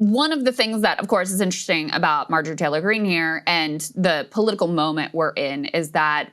one of the things that, of course, is interesting about Marjorie Taylor Greene here and the political moment we're in is that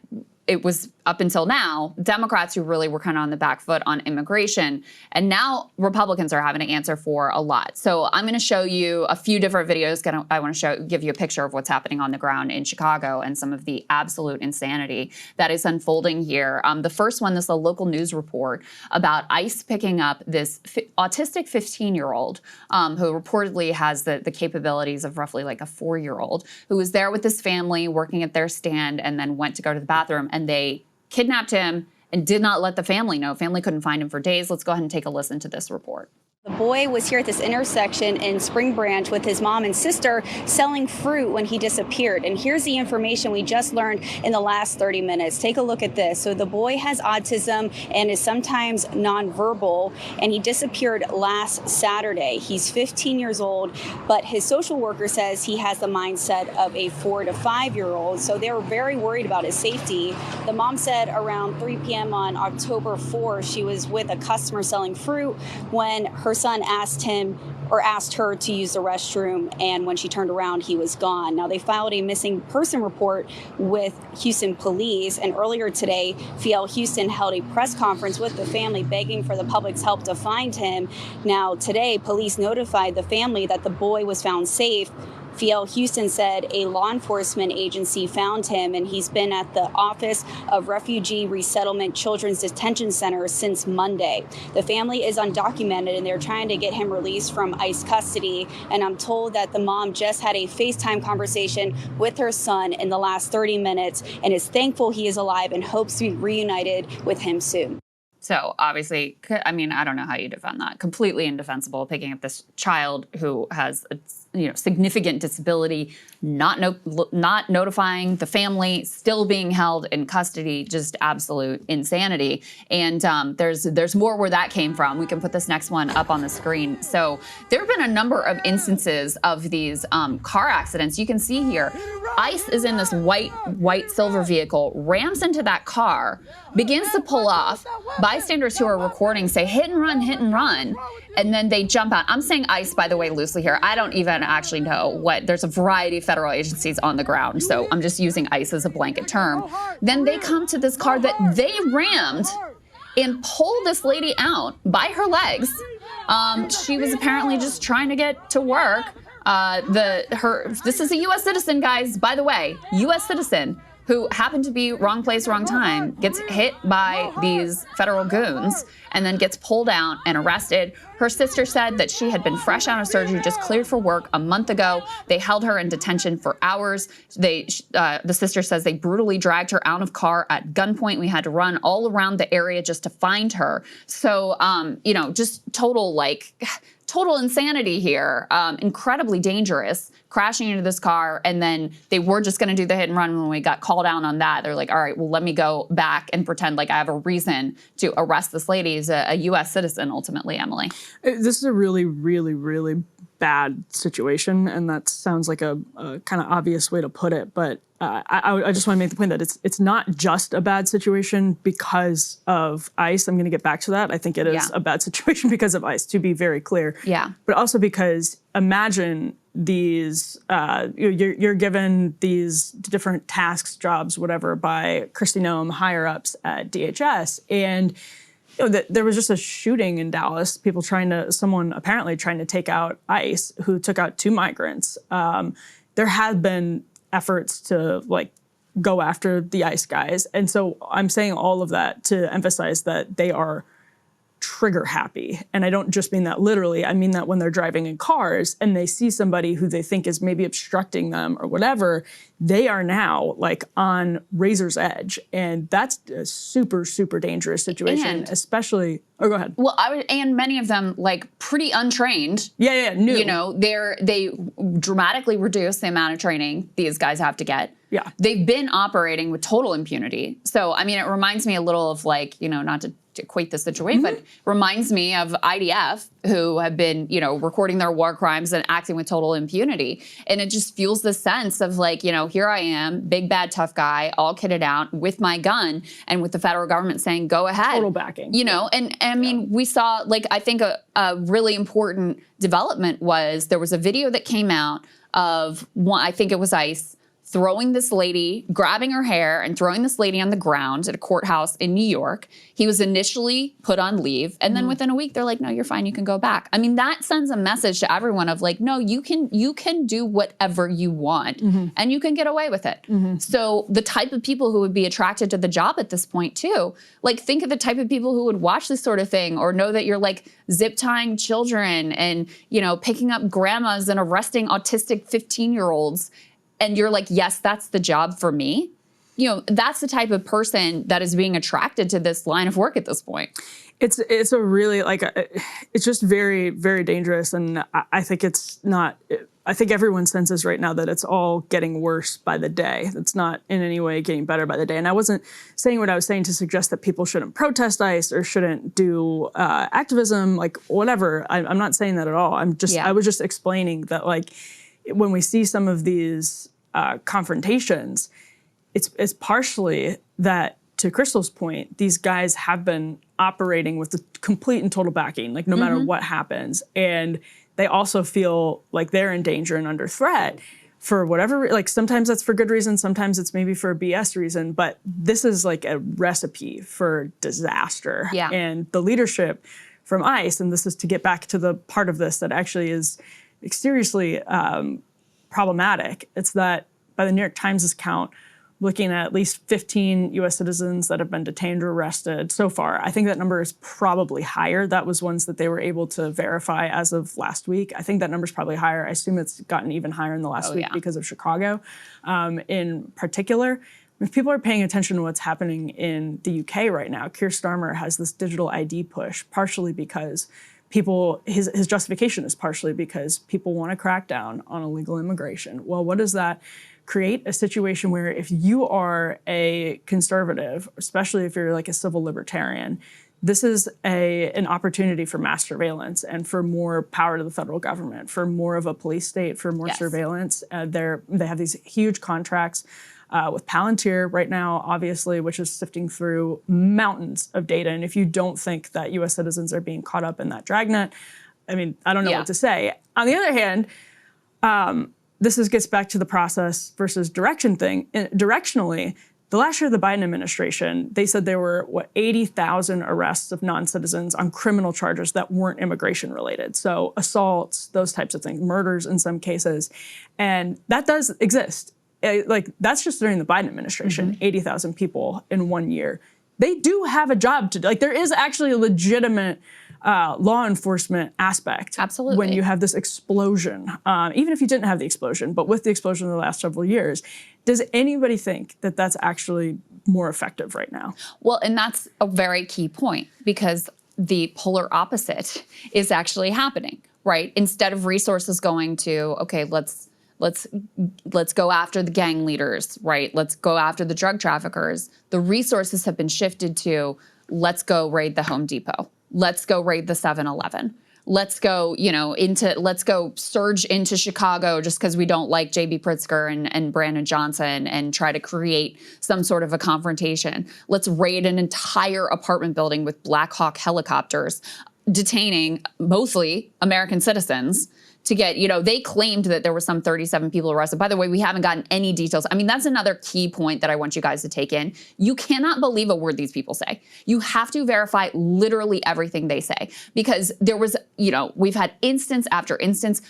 it was up until now, Democrats who really were kind of on the back foot on immigration. And now Republicans are having to answer for a lot. So I'm going to show you a few different videos. I want to give you a picture of what's happening on the ground in Chicago and some of the absolute insanity that is unfolding here. The first one, this is a local news report about ICE picking up this autistic 15-year-old who reportedly has the capabilities of roughly like a 4-year-old who was there with his family working at their stand and then went to go to the bathroom, and they kidnapped him and did not let the family know. Family couldn't find him for days. Let's go ahead and take a listen to this report. The boy was here at this intersection in Spring Branch with his mom and sister selling fruit when he disappeared. And here's the information we just learned in the last 30 minutes. Take a look at this. So the boy has autism and is sometimes nonverbal, and he disappeared last Saturday. He's 15 years old, but his social worker says he has the mindset of a 4 to 5-year-old. So they were very worried about his safety. The mom said around 3 p.m. on October 4th, she was with a customer selling fruit when her son asked her to use the restroom, and when she turned around, he was gone. Now, they filed a missing person report with Houston police, and earlier today, FL Houston held a press conference with the family begging for the public's help to find him. Now, today, police notified the family that the boy was found safe. FL Houston said a law enforcement agency found him, and he's been at the Office of Refugee Resettlement Children's Detention Center since Monday. The family is undocumented, and they're trying to get him released from ICE custody. And I'm told that the mom just had a FaceTime conversation with her son in the last 30 minutes and is thankful he is alive and hopes to be reunited with him soon. So obviously, I mean, I don't know how you defend that. Completely indefensible, picking up this child who has a significant disability, not notifying the family, still being held in custody, just absolute insanity. And there's more where that came from. We can put this next one up on the screen. So there have been a number of instances of these car accidents. You can see here, ICE is in this white silver vehicle, rams into that car, begins to pull off. Bystanders who are recording say, hit and run, and then they jump out. I'm saying ICE, by the way, loosely here. I don't even actually know what, there's a variety of federal agencies on the ground, so I'm just using ICE as a blanket term. Then they come to this car that they rammed and pull this lady out by her legs. She was apparently just trying to get to work. This is a U.S. citizen, guys, by the way, U.S. citizen, who happened to be wrong place, wrong time, gets hit by these federal goons, and then gets pulled out and arrested. Her sister said that she had been fresh out of surgery, just cleared for work a month ago. They held her in detention for hours. The sister says they brutally dragged her out of car at gunpoint. We had to run all around the area just to find her. So, just total insanity here, incredibly dangerous, crashing into this car, and then they were just gonna do the hit and run. When we got called out on that, they're like, all right, well, let me go back and pretend like I have a reason to arrest this lady. Who's a U.S. citizen, ultimately, Emily. This is a really, really, really bad situation, and that sounds like a kind of obvious way to put it, but I just want to make the point that it's not just a bad situation because of ICE. I'm going to get back to that. I think it is a bad situation because of ICE, to be very clear. Yeah. But also because imagine these, you're given these different tasks, jobs, whatever, by Kristi Noem higher-ups at DHS, and there was just a shooting in Dallas, someone apparently trying to take out ICE, who took out 2 migrants. There have been efforts to go after the ICE guys. And so I'm saying all of that to emphasize that they are trigger happy. And I don't just mean that literally. I mean that when they're driving in cars and they see somebody who they think is maybe obstructing them or whatever, they are now on razor's edge. And that's a super, super dangerous situation, especially, go ahead. Well, and many of them pretty untrained. Yeah, new. They dramatically reduce the amount of training these guys have to get. Yeah. They've been operating with total impunity. So, I mean, it reminds me a little of not to to equate the situation, but reminds me of IDF, who have been, recording their war crimes and acting with total impunity. And it just fuels the sense of like, here I am, big, bad, tough guy, all kitted out with my gun, and with the federal government saying, go ahead. Total backing. And I mean, we saw, like, I think a really important development was there was a video that came out of one, I think it was ICE, throwing this lady, grabbing her hair and throwing this lady on the ground at a courthouse in New York. He was initially put on leave, and then within a week, they're like, no, you're fine, you can go back. I mean, that sends a message to everyone of like, no, you can do whatever you want, and you can get away with it. So the type of people who would be attracted to the job at this point too, like think of the type of people who would watch this sort of thing, or know that you're like zip tying children and, picking up grandmas and arresting autistic 15-year-olds. And you're like, yes, that's the job for me. That's the type of person that is being attracted to this line of work at this point. It's a really, it's just very, very dangerous. And I think it's not, I think everyone senses right now that it's all getting worse by the day. It's not in any way getting better by the day. And I wasn't saying what I was saying to suggest that people shouldn't protest ICE or shouldn't do activism, like whatever. I'm not saying that at all. I was just explaining that, like, when we see some of these confrontations, it's partially that, to Krystal's point, these guys have been operating with the complete and total backing, like no matter what happens. And they also feel like they're in danger and under threat for whatever, like sometimes that's for good reason, sometimes it's maybe for a BS reason, but this is like a recipe for disaster. Yeah. And the leadership from ICE, and this is to get back to the part of this that actually is seriously problematic. It's that by the New York Times' count, looking at least 15 U.S. citizens that have been detained or arrested so far. I think that number is probably higher. That was ones that they were able to verify as of last week. I think that number's probably higher. I assume it's gotten even higher in the last week because of Chicago in particular. If people are paying attention to what's happening in the UK right now, Keir Starmer has this digital ID push, partially because his justification is partially because people want to crack down on illegal immigration. Well, what does that create? A situation where if you are a conservative, especially if you're like a civil libertarian, this is an opportunity for mass surveillance and for more power to the federal government, for more of a police state, for more surveillance. They have these huge contracts with Palantir right now, obviously, which is sifting through mountains of data. And if you don't think that U.S. citizens are being caught up in that dragnet, I mean, I don't know what to say. On the other hand, this gets back to the process versus direction thing. Directionally, the last year of the Biden administration, they said there were, 80,000 arrests of non-citizens on criminal charges that weren't immigration related. So assaults, those types of things, murders in some cases. And that does exist. That's just during the Biden administration, 80,000 people in 1 year. They do have a job to do. There is actually a legitimate law enforcement aspect. Absolutely. When you have this explosion, even if you didn't have the explosion, but with the explosion in the last several years, does anybody think that that's actually more effective right now? Well, and that's a very key point, because the polar opposite is actually happening, right? Instead of resources going to, okay, let's go after the gang leaders, right? Let's go after the drug traffickers. The resources have been shifted to, let's go raid the Home Depot. Let's go raid the 7-Eleven. Let's go, let's go surge into Chicago just because we don't like J.B. Pritzker and Brandon Johnson and try to create some sort of a confrontation. Let's raid an entire apartment building with Black Hawk helicopters, detaining mostly American citizens to get, they claimed that there were some 37 people arrested. By the way, we haven't gotten any details. I mean, that's another key point that I want you guys to take in. You cannot believe a word these people say. You have to verify literally everything they say, because there was, we've had instance after instance,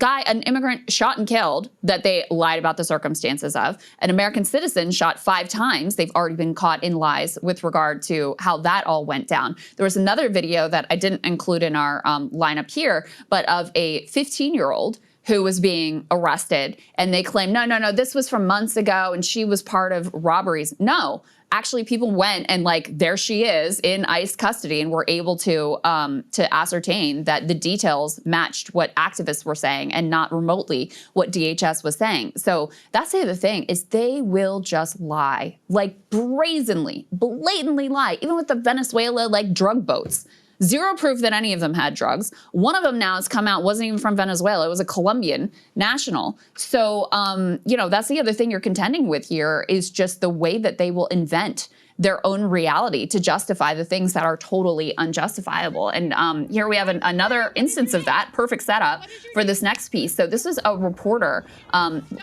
an immigrant shot and killed that they lied about the circumstances of. An American citizen shot 5 times. They've already been caught in lies with regard to how that all went down. There was another video that I didn't include in our lineup here, but of a 15-year-old who was being arrested. And they claim, no, this was from months ago and she was part of robberies. No, actually people went and like, there she is in ICE custody and were able to ascertain that the details matched what activists were saying and not remotely what DHS was saying. So that's the other thing is they will just lie, like brazenly, blatantly lie, even with the Venezuela like drug boats. Zero proof that any of them had drugs. One of them now has come out, wasn't even from Venezuela. It was a Colombian national. So, that's the other thing you're contending with here is just the way that they will invent their own reality to justify the things that are totally unjustifiable. And here we have another instance of that, perfect setup for this next piece. So this is a reporter,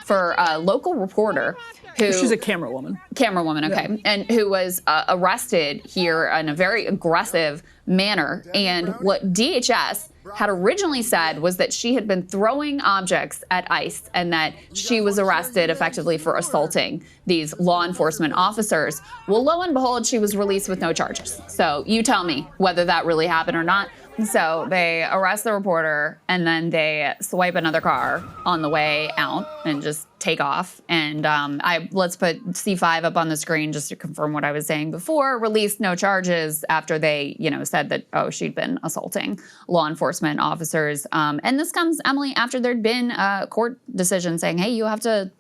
for a local reporter, she's a camera woman. Okay. Yeah. And who was arrested here in a very aggressive manner. And what DHS had originally said was that she had been throwing objects at ICE and that she was arrested effectively for assaulting these law enforcement officers. Well, lo and behold, she was released with no charges. So you tell me whether that really happened or not. So they arrest the reporter and then they swipe another car on the way out and just take off. And let's put C5 up on the screen just to confirm what I was saying before. Released no charges after they, said that, she'd been assaulting law enforcement officers. And this comes, Emily, after there'd been a court decision saying, hey, you have to,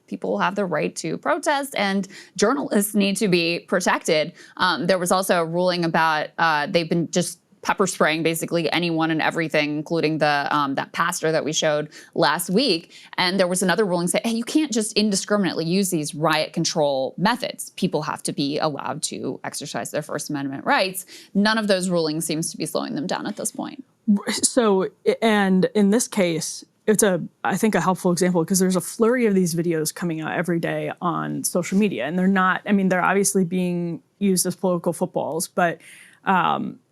people have the right to protest and journalists need to be protected. There was also a ruling about they've been just pepper spraying basically anyone and everything, including the that pastor that we showed last week. And there was another ruling saying, hey, you can't just indiscriminately use these riot control methods. People have to be allowed to exercise their First Amendment rights. None of those rulings seems to be slowing them down at this point. So, and in this case, it's I think a helpful example because there's a flurry of these videos coming out every day on social media. And they're obviously being used as political footballs, but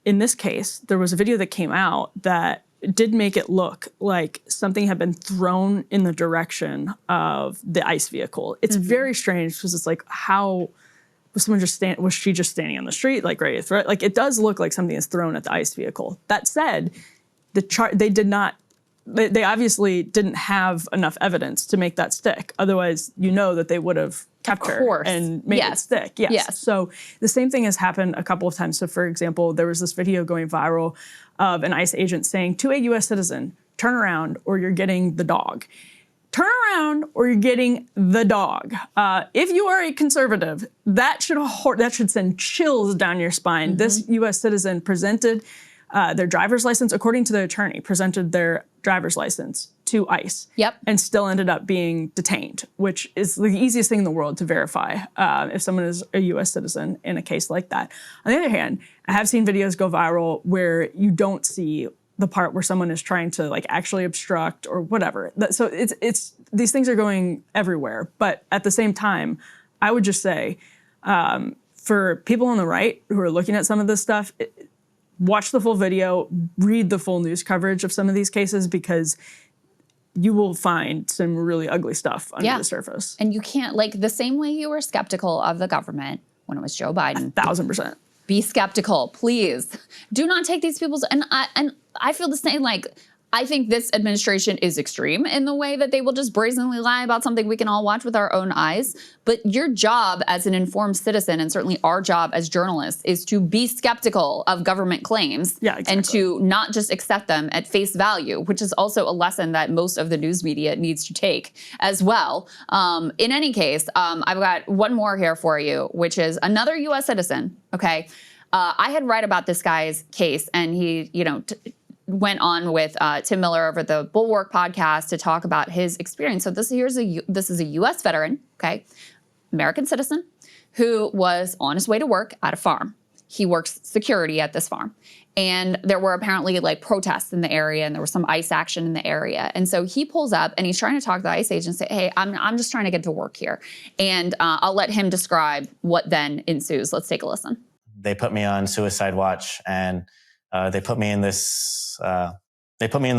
in this case, there was a video that came out that did make it look like something had been thrown in the direction of the ICE vehicle. It's very strange because it's like, how was someone was she just standing on the street, like ready to throw it? Like, it does look like something is thrown at the ICE vehicle. That said, they obviously didn't have enough evidence to make that stick. Otherwise, that they would have kept her and made it stick. Yes. So the same thing has happened a couple of times. So for example, there was this video going viral of an ICE agent saying to a U.S. citizen, turn around or you're getting the dog. Turn around or you're getting the dog. If you are a conservative, that should send chills down your spine. Mm-hmm. This U.S. citizen presented their driver's license, according to the attorney, presented their driver's license to ICE. Yep. And still ended up being detained, which is the easiest thing in the world to verify if someone is a U.S. citizen in a case like that. On the other hand, I have seen videos go viral where you don't see the part where someone is trying to actually obstruct or whatever. So it's these things are going everywhere. But at the same time, I would just say for people on the right who are looking at some of this stuff, watch the full video, read the full news coverage of some of these cases because you will find some really ugly stuff under the surface. And you can't, the same way you were skeptical of the government when it was Joe Biden. 1,000%. Be skeptical, please. Do not take these people's, and I feel the same, I think this administration is extreme in the way that they will just brazenly lie about something we can all watch with our own eyes. But your job as an informed citizen, and certainly our job as journalists, is to be skeptical of government claims and to not just accept them at face value, which is also a lesson that most of the news media needs to take as well. In any case, I've got one more here for you, which is another U.S. citizen, okay? I had read about this guy's case, and he, went on with Tim Miller over the Bulwark podcast to talk about his experience. So this is a U.S. veteran, okay, American citizen, who was on his way to work at a farm. He works security at this farm. And there were apparently protests in the area, and there was some ICE action in the area. And so he pulls up and he's trying to talk to the ICE agent and say, hey, I'm just trying to get to work here. And I'll let him describe what then ensues. Let's take a listen. They put me on suicide watch, and they put me in this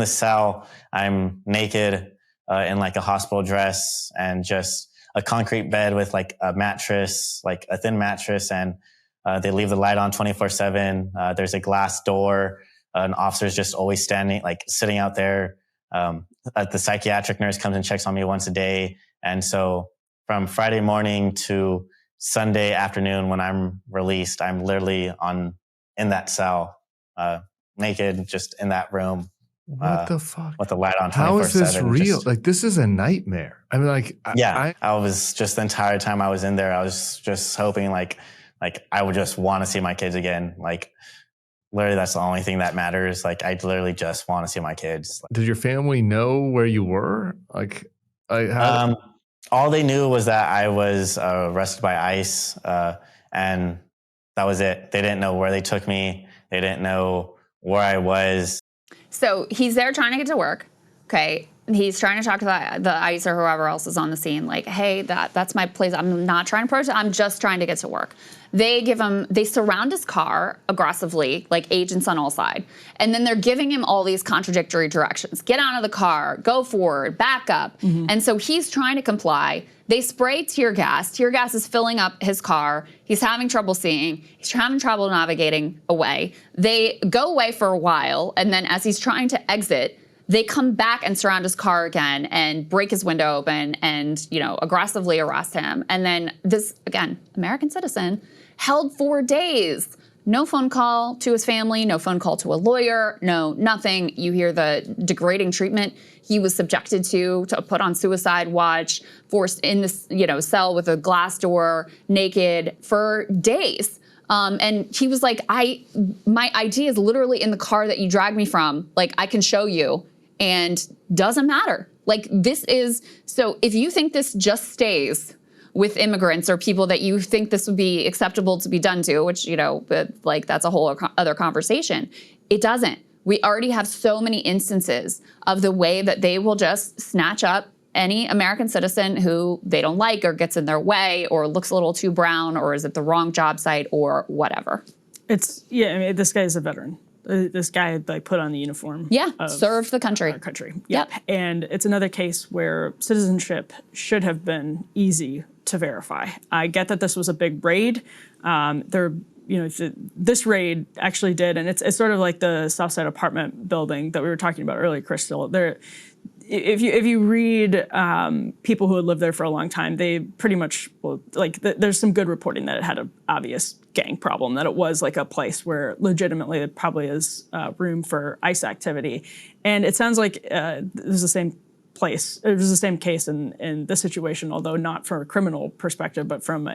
cell. I'm naked in a hospital dress and just a concrete bed with a mattress, a thin mattress. And they leave the light on 24/7. There's a glass door. An officer's just always standing, sitting out there. The psychiatric nurse comes and checks on me once a day. And so from Friday morning to Sunday afternoon, when I'm released, I'm literally in that cell, naked, just in that room. What the fuck? With the light on 24/7. How is this real? Like, this is a nightmare. I mean, like, I was just the entire time I was in there, I was just hoping like I would just want to see my kids again. Like, literally, that's the only thing that matters. Like, I literally just want to see my kids. Did your family know where you were? Like, all they knew was that I was arrested by ICE, and that was it. They didn't know where they took me. They didn't know where I was. So he's there trying to get to work. Okay. He's trying to talk to the ICE or whoever else is on the scene. Like, hey, that's my place. I'm not trying to protest. I'm just trying to get to work. They surround his car aggressively, like agents on all sides. And then they're giving him all these contradictory directions. Get out of the car, go forward, back up. Mm-hmm. And so he's trying to comply. They spray tear gas. Tear gas is filling up his car. He's having trouble seeing. He's having trouble navigating away. They go away for a while. And then as he's trying to exit, they come back and surround his car again and break his window open and, aggressively arrest him. And then this, again, American citizen, held 4 days. No phone call to his family, no phone call to a lawyer, no nothing. You hear the degrading treatment he was subjected to put on suicide watch, forced in this, cell with a glass door, naked for days. And he was like, my ID is literally in the car that you dragged me from. Like, I can show you. And doesn't matter. Like, so if you think this just stays with immigrants or people that you think this would be acceptable to be done to, which, that's a whole other conversation. It doesn't. We already have so many instances of the way that they will just snatch up any American citizen who they don't like or gets in their way or looks a little too brown or is at the wrong job site or whatever. This guy is a veteran. This guy put on the uniform. Yeah, served the country. Our country. Yep. And it's another case where citizenship should have been easy to verify. I get that this was a big raid. This raid actually did, and it's sort of like the Southside apartment building that we were talking about earlier, Krystal. If you read people who had lived there for a long time, they pretty much there's some good reporting that it had an obvious gang problem, that it was like a place where legitimately it probably is room for ICE activity. And it sounds like it was the same place. It was the same case in this situation, although not from a criminal perspective, but from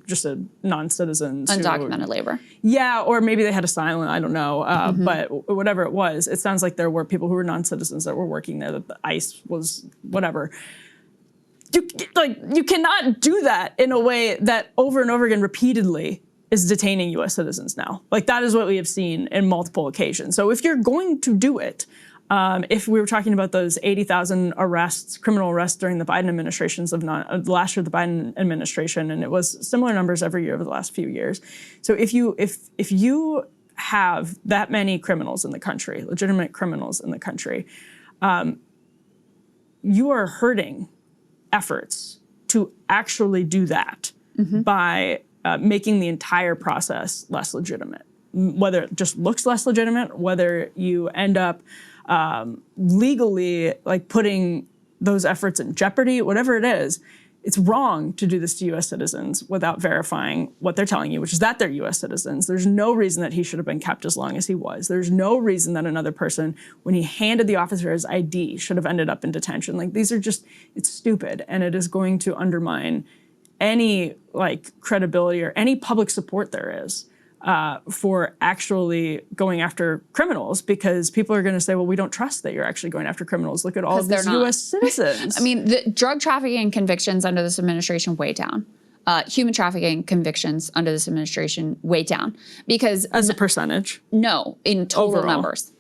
just a non-citizen. Undocumented labor. Yeah, or maybe they had asylum, I don't know. But whatever it was, it sounds like there were people who were non-citizens that were working there, that the ICE was whatever. You cannot do that in a way that over and over again repeatedly is detaining U.S. citizens now. That is what we have seen in multiple occasions. So if you're going to do it, if we were talking about those 80,000 arrests, criminal arrests during the Biden administrations the last year of the Biden administration, and it was similar numbers every year over the last few years. So if you have that many criminals in the country, legitimate criminals in the country, you are hurting efforts to actually do that by making the entire process less legitimate. Whether it just looks less legitimate, whether you end up legally putting those efforts in jeopardy, whatever it is, it's wrong to do this to U.S. citizens without verifying what they're telling you, which is that they're U.S. citizens. There's no reason that he should have been kept as long as he was. There's no reason that another person, when he handed the officer his ID, should have ended up in detention. It's stupid, and it is going to undermine any credibility or any public support there is for actually going after criminals, because people are going to say, well, we don't trust that you're actually going after criminals. Look at all of these U.S. citizens. I mean, the drug trafficking convictions under this administration way down. Human trafficking convictions under this administration way down. Because as a percentage? No, in total overall numbers.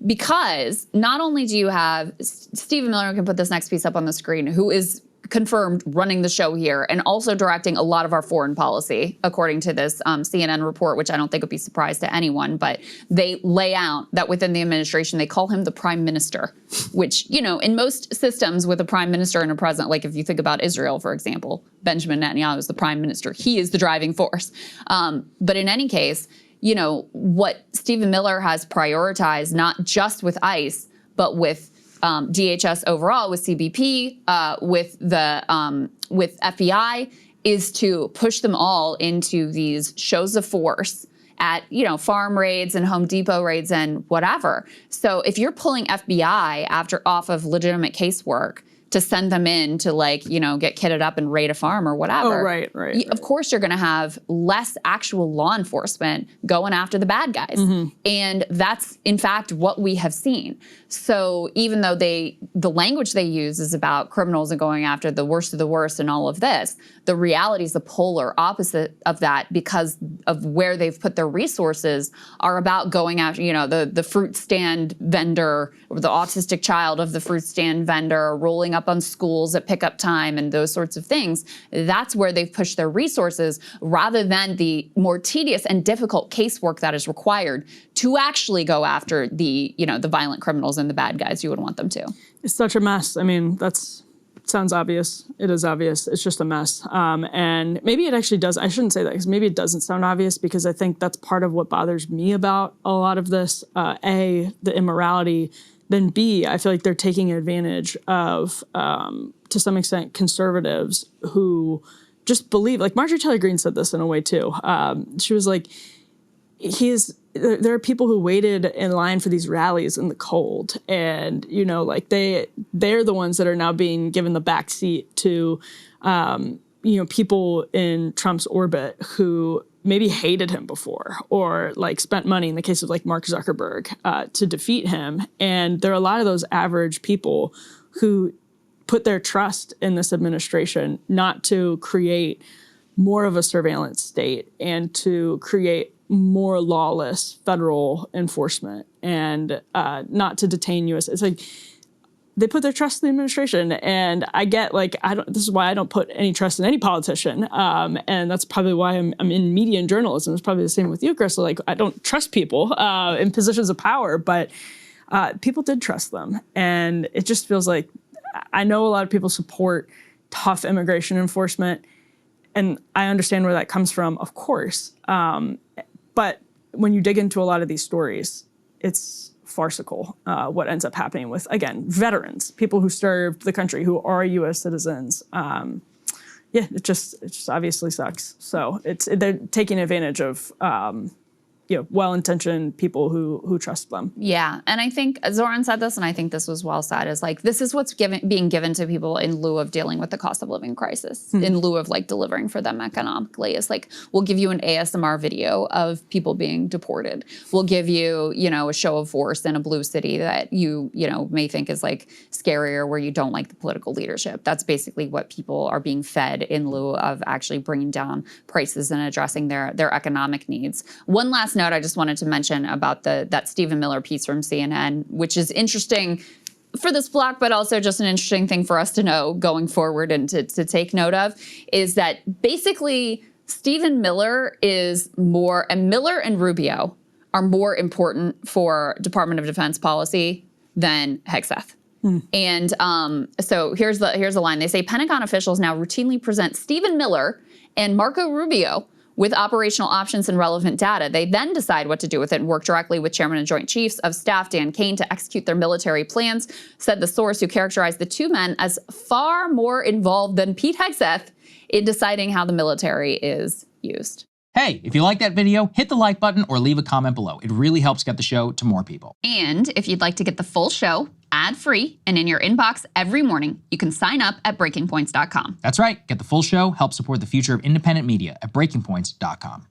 Because not only do you have Stephen Miller, can put this next piece up on the screen, who is confirmed running the show here and also directing a lot of our foreign policy, according to this CNN report, which I don't think would be a surprise to anyone, but they lay out that within the administration, they call him the prime minister, which, in most systems with a prime minister and a president, like if you think about Israel, for example, Benjamin Netanyahu is the prime minister. He is the driving force. But in any case, what Stephen Miller has prioritized, not just with ICE, but with DHS overall, with CBP, with FBI, is to push them all into these shows of force at, farm raids and Home Depot raids and whatever. So if you're pulling FBI off of legitimate casework to send them in to get kitted up and raid a farm or whatever. Oh, right. Of course, you're going to have less actual law enforcement going after the bad guys. And that's, in fact, what we have seen. So even though the language they use is about criminals and going after the worst of the worst and all of this, the reality is the polar opposite of that, because of where they've put their resources are about going after, the fruit stand vendor or the autistic child of the fruit stand vendor, rolling up on schools at pickup time and those sorts of things. That's where they've pushed their resources, rather than the more tedious and difficult casework that is required to actually go after the violent criminals and the bad guys you would want them to. It's such a mess. I mean, sounds obvious. It is obvious. It's just a mess. And maybe it actually does. I shouldn't say that, because maybe it doesn't sound obvious, because I think that's part of what bothers me about a lot of this. A, the immorality. Then B, I feel like they're taking advantage of, to some extent, conservatives who just believe, like Marjorie Taylor Greene said this in a way too. She was like, there are people who waited in line for these rallies in the cold, and they're the ones that are now being given the back seat to people in Trump's orbit who maybe hated him before, or spent money, in the case of Mark Zuckerberg, to defeat him. And there are a lot of those average people who put their trust in this administration not to create more of a surveillance state and to create more lawless federal enforcement, and not to detain U.S. It's like they put their trust in the administration, and I get this is why I don't put any trust in any politician, and that's probably why I'm in media and journalism. It's probably the same with you, Krystal. I don't trust people in positions of power, but people did trust them, and it just feels like I know a lot of people support tough immigration enforcement, and I understand where that comes from, of course. But when you dig into a lot of these stories, it's farcical what ends up happening with, again, veterans, people who served the country, who are U.S. citizens. It just obviously sucks. So they're taking advantage of well-intentioned people who trust them. Yeah, and I think Zoran said this, and I think this was well said, is this is what's being given to people in lieu of dealing with the cost of living crisis, in lieu of delivering for them economically. Is we'll give you an ASMR video of people being deported. We'll give you, a show of force in a blue city that you may think is scarier, where you don't like the political leadership. That's basically what people are being fed in lieu of actually bringing down prices and addressing their economic needs. One last note I just wanted to mention about that Stephen Miller piece from CNN, which is interesting for this block, but also just an interesting thing for us to know going forward and to take note of, is that basically Stephen Miller Miller and Rubio are more important for Department of Defense policy than Hegseth. And so here's the line. They say Pentagon officials now routinely present Stephen Miller and Marco Rubio with operational options and relevant data. They then decide what to do with it and work directly with Chairman and Joint Chiefs of Staff Dan Kane to execute their military plans, said the source, who characterized the two men as far more involved than Pete Hegseth in deciding how the military is used. Hey, if you like that video, hit the like button or leave a comment below. It really helps get the show to more people. And if you'd like to get the full show ad-free and in your inbox every morning, you can sign up at breakingpoints.com. That's right. Get the full show, help support the future of independent media at breakingpoints.com.